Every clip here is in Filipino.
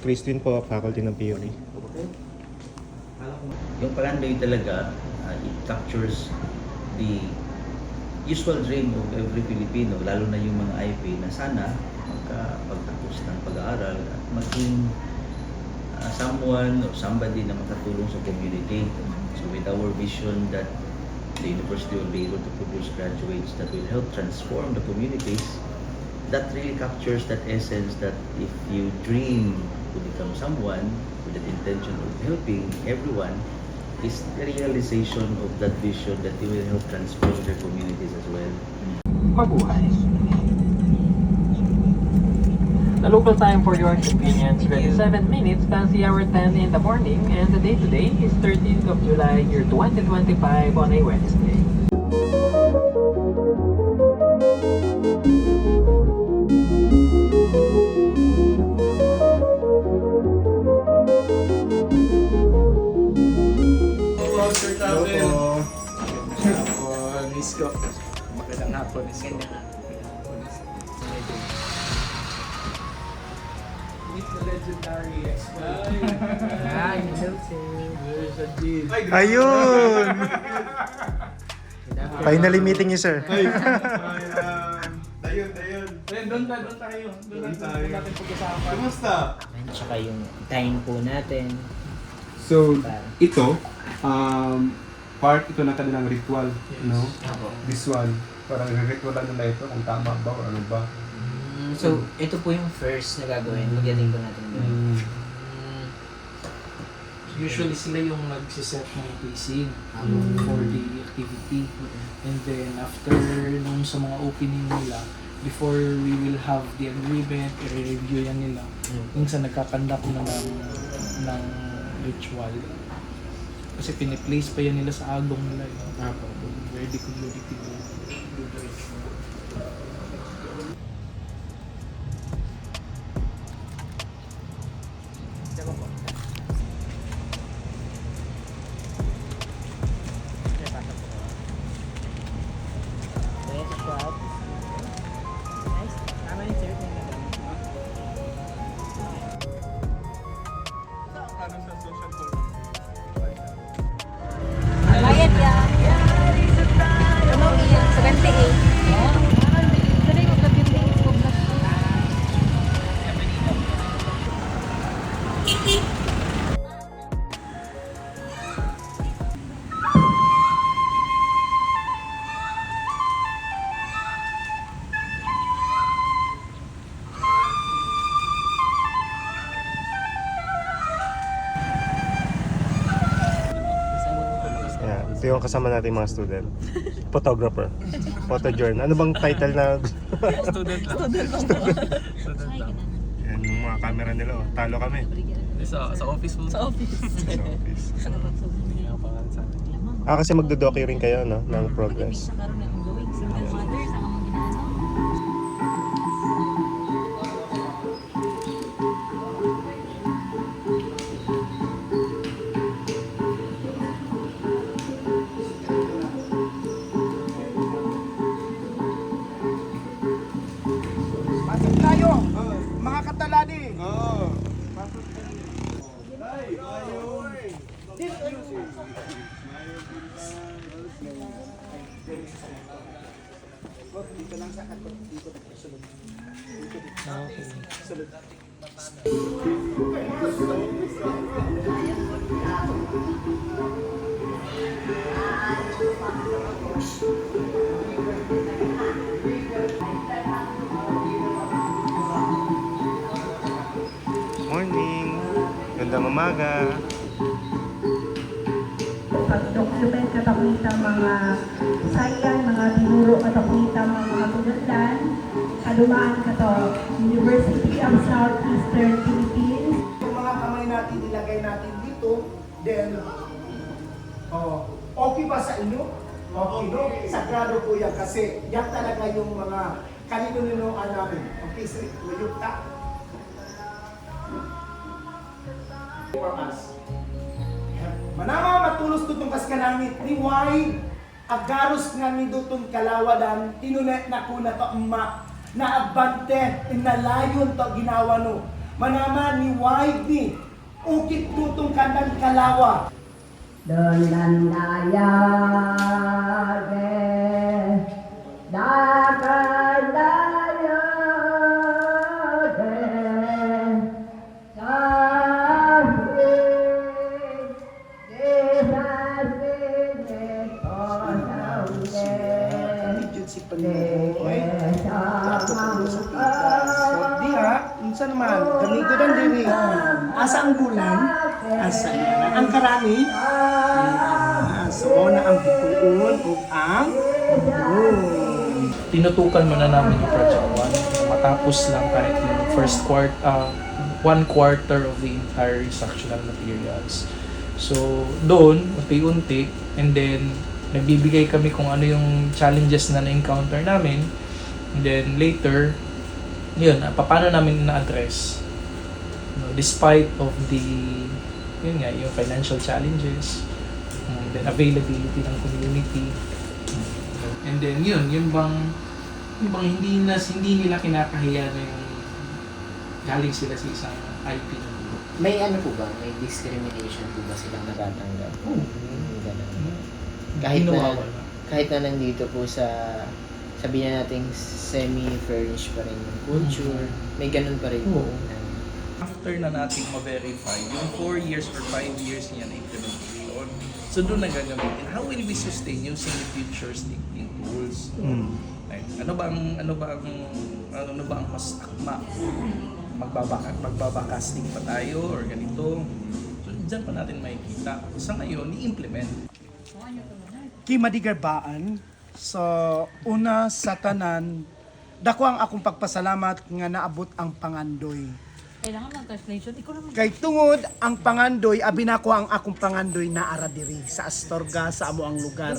Christine po, faculty ng PUP. Yung Palandoy talaga, it captures the usual dream of every Filipino, lalo na yung mga IP na sana pagtapos ng pag-aaral at maging someone or somebody na makatulong sa community. So with our vision that the university will be able to produce graduates that will help transform the communities, that really captures that essence that if you dream to become someone with that intention of helping everyone, is the realization of that vision that you will help transform their communities as well. Mabuhay. The local time for your convenience, 27 minutes past the hour 10 in the morning, and the day today is 13th of July, year 2025 on a Wednesday. Sir Travel. Miss ko. Magandang hapon. Meet the legendary expert. Ay, There's a deal. Ayun! Finally meeting you, sir. Dayon. Doon tayo. Doon natin pag-usapan. Kumusta? tsaka yung time po natin. So, ito, part ito ng kanilang ritual, no? Visual. Parang ritualan nila ito kung tama ba o ano ba. So, ito po yung first na gagawin. Pagdating po natin doon. Usually sila yung nagsiset ng pacing for the activity. And then after nung sa mga opening nila, before we will have the agreement, i-review yan nila. Minsan nagkakandak na ng ritual. Kasi piniplace pa yan nila sa agong nila. Ready to do the ritual. Bayad yan. Ano yan? 78. Dali ko ka-building ko na. Yeah, ito yung kasama natin mga student. Photographer. Photojournal. Ano bang title na? Student lang. Yan yung mga camera nila. Oh. Talo kami. Sa office po. Sa office. Sa office. Hindi nga pangalan sa atin. Kasi magdodoki rin kayo, no? Ng progress. Sa karoon ng ongoing single mother sa among ginano. Pasok tayo, mga katalani. Dito lang sa kanto, dito sunod. Sunod. Morning! Gandang umaga! Pag-document katakita mga sayan, mga tinuro katakita mga tulundan, adumaan ka to, University of Southeastern Philippines. Yung mga kamay natin, ilagay natin dito, then, okay ba sa inyo? Okay, no? Sagrado po yan kasi yan talaga yung mga kanino-ninoan namin. Okay, sir, wayok ta. For us. Manama matulos tutong kas kanangit ni Wai agaros nga ni dutong kalawadan tinunet na ko na to emma na abante inalayon to ginawa no Manama ni Wide ni ukit tutong kandang kalawa. Đơn lần đà đa ca đa Medyo si Panoy. Dato ko sa tigas. So, di ha, unsa naman, gamigo dan diri. Asa ang bulan? Asa yan? Ang karani? So, na ang bikuon o ang buon. Tinutukan muna namin yung project 1. Matapos lang kahit yung first one quarter of the entire instructional materials. So, doon, unti-unti, and then, nagbibigay kami kung ano yung challenges na na-encounter namin. And then, later, yun, paano namin na-address. Despite of the, yun nga, yung financial challenges, and then availability ng community. And then, yung bang hindi nila kinakahiya na yung galing sila sa isang IP na grupo. May ano po ba? May discrimination po ba silang natatanggap? Ganun. Kahit na nandito po sa sabihin natin semi-furnished pa rin yung culture, may ganun pa rin po. After na natin ma-verify yung 4 years or 5 years niya na implementation, so doon na gagamitin. How will we sustain using the future thinking tools? Like, ano ba ang mas akma? Magbabakasting pa tayo or ganito? So dyan pa natin makikita. Sa ngayon, i-implement. Kimadigarbaan. So, una sa tanan, dako ang akong pagpasalamat nga naabot ang pangandoy. Kailangan ng translation. Ikaw naman. Kay tungod ang pangandoy, abi na ko ang akong pangandoy na ara diri sa Astorga sa amo ang lugar.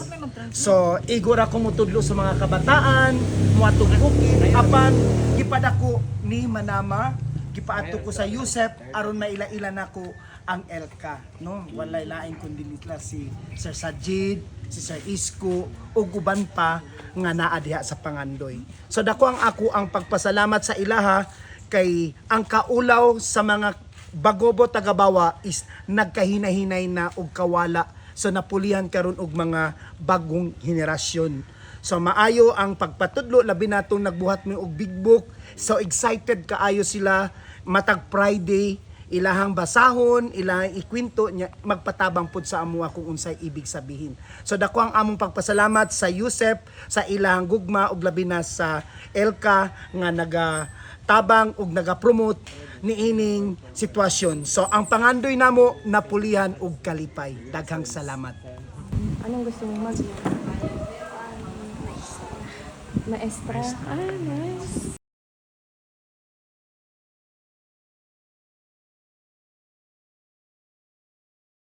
So, igor ako mutudlo sa mga kabataan, muatog bukid, apan gipadako ni Manama, gipaadto ko sa Yusef aron maila-ila nako ang Elka, no? Walay lain kundi nila si Sir Sajid, si Sir Isko ug uban pa nga naa diha sa pangandoy. So dako ang ako ang pagpasalamat sa ilaha kay ang kaulaw sa mga bagobo tagabawa is nagkahinahinay na og kawala. So napulihan karon og mga bagong henerasyon. So maayo ang pagpatudlo labi natong nagbuhat mi og big book. So excited kaayo sila matag Friday ilahang basahon, ilahang ikwento nya magpatabang pud sa amuha kung unsay ibig sabihin. So dako ang among pagpasalamat sa Yusef sa ilahang gugma ug labi na sa Elka nga nagatabang ug nagapromote niining sitwasyon. So ang pangandoy namo napulihan ug kalipay. Daghang salamat. Anong gusto mo mag? Maestra. Ah, nice.